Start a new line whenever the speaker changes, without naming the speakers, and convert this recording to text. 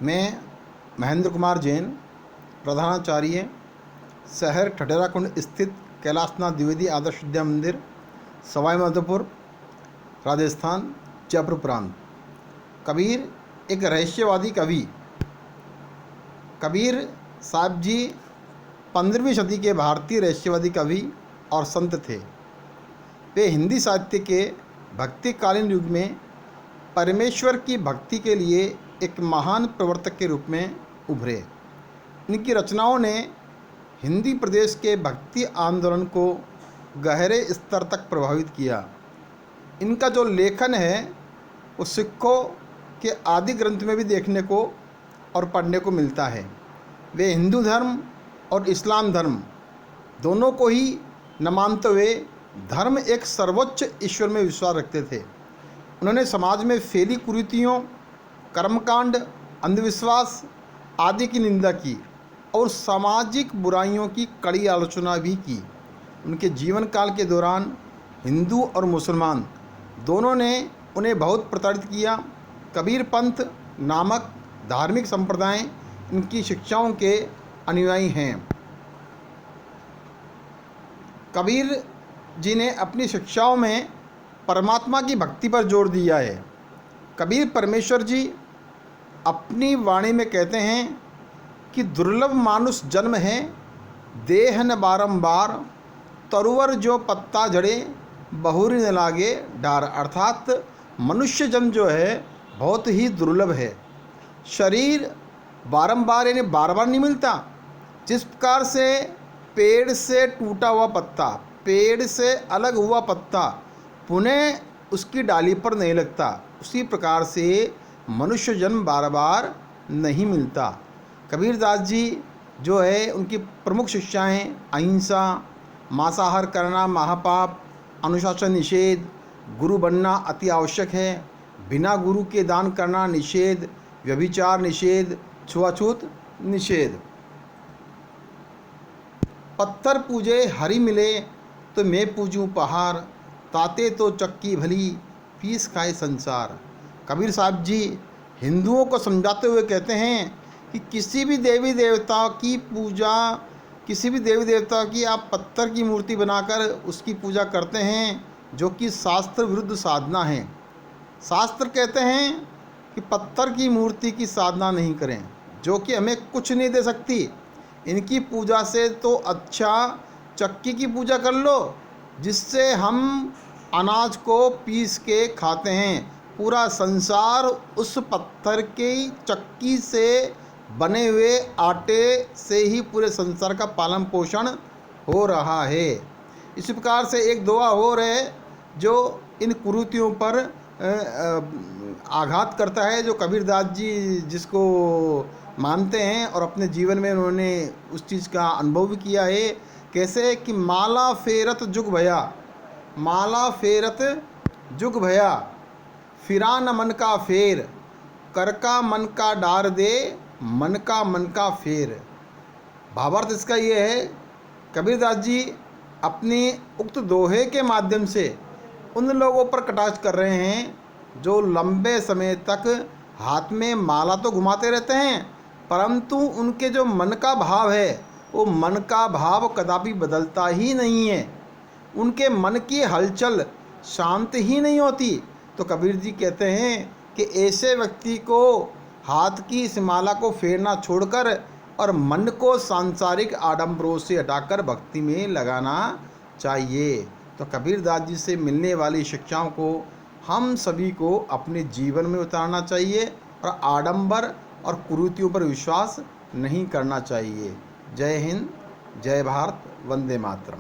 मैं महेंद्र कुमार जैन, प्रधानाचार्य, शहर ठठेराकुंड स्थित कैलाशनाथ द्विवेदी आदर्श विद्या मंदिर, सवाई माधोपुर, राजस्थान, जयपुर प्रांत। कबीर एक रहस्यवादी कवि। कबीर साहब जी 15वीं सदी के भारतीय रहस्यवादी कवि और संत थे। वे हिंदी साहित्य के भक्तिकालीन युग में परमेश्वर की भक्ति के लिए एक महान प्रवर्तक के रूप में उभरे। इनकी रचनाओं ने हिंदी प्रदेश के भक्ति आंदोलन को गहरे स्तर तक प्रभावित किया। इनका जो लेखन है वो सिखों के आदि ग्रंथ में भी देखने को और पढ़ने को मिलता है। वे हिंदू धर्म और इस्लाम धर्म दोनों को ही न मानते हुए धर्म एक सर्वोच्च ईश्वर में विश्वास रखते थे। उन्होंने समाज में फैली कुरीतियों, कर्मकांड, अंधविश्वास आदि की निंदा की और सामाजिक बुराइयों की कड़ी आलोचना भी की। उनके जीवन काल के दौरान हिंदू और मुसलमान दोनों ने उन्हें बहुत प्रताड़ित किया। कबीर पंथ नामक धार्मिक संप्रदाय इनकी शिक्षाओं के अनुयायी हैं। कबीर जी ने अपनी शिक्षाओं में परमात्मा की भक्ति पर जोर दिया है। कबीर परमेश्वर जी अपनी वाणी में कहते हैं कि दुर्लभ मानुष जन्म है, देह न बारंबार, तरुवर जो पत्ता झड़े, बहुरी न लागे डार। अर्थात मनुष्य जन्म जो है बहुत ही दुर्लभ है। शरीर बारंबार यानी बार बार नहीं मिलता। जिस प्रकार से पेड़ से टूटा हुआ पत्ता, पेड़ से अलग हुआ पत्ता पुनः उसकी डाली पर नहीं लगता, उसी प्रकार से मनुष्य जन्म बार बार नहीं मिलता। कबीरदास जी जो है उनकी प्रमुख शिक्षाएं अहिंसा, मांसाहार करना महापाप, अनुशासन निषेध, गुरु बनना अति आवश्यक है, बिना गुरु के दान करना निषेध, व्यभिचार निषेध, छुआछूत निषेध। पत्थर पूजे हरि मिले तो मैं पूजूं पहाड़, ताते तो चक्की भली पीस खाए संसार। कबीर साहब जी हिंदुओं को समझाते हुए कहते हैं कि किसी भी देवी देवता की पूजा, किसी भी देवी देवता की आप पत्थर की मूर्ति बनाकर उसकी पूजा करते हैं जो कि शास्त्र विरुद्ध साधना है। शास्त्र कहते हैं कि पत्थर की मूर्ति की साधना नहीं करें जो कि हमें कुछ नहीं दे सकती। इनकी पूजा से तो अच्छा चक्की की पूजा कर लो जिससे हम अनाज को पीस के खाते हैं। पूरा संसार उस पत्थर की चक्की से बने हुए आटे से ही पूरे संसार का पालन पोषण हो रहा है। इसी प्रकार से एक दुआ हो रहे जो इन कुरीतियों पर आघात करता है, जो कबीरदास जी जिसको मानते हैं और अपने जीवन में उन्होंने उस चीज़ का अनुभव भी किया है। कैसे कि माला फेरत जुग भया, माला फेरत जुग भया, फिरा न मन का फेर, कर का मन का डार दे, मन का फेर। भावार्थ इसका ये है, कबीरदास जी अपनी उक्त दोहे के माध्यम से उन लोगों पर कटाक्ष कर रहे हैं जो लंबे समय तक हाथ में माला तो घुमाते रहते हैं परंतु उनके जो मन का भाव है वो मन का भाव कदापि बदलता ही नहीं है। उनके मन की हलचल शांत ही नहीं होती। तो कबीर जी कहते हैं कि ऐसे व्यक्ति को हाथ की इस माला को फेरना छोड़कर और मन को सांसारिक आडंबरों से हटाकर भक्ति में लगाना चाहिए। तो कबीरदास जी से मिलने वाली शिक्षाओं को हम सभी को अपने जीवन में उतारना चाहिए और आडंबर और कुरीतियों पर विश्वास नहीं करना चाहिए। जय हिंद, जय भारत, वंदे मातरम।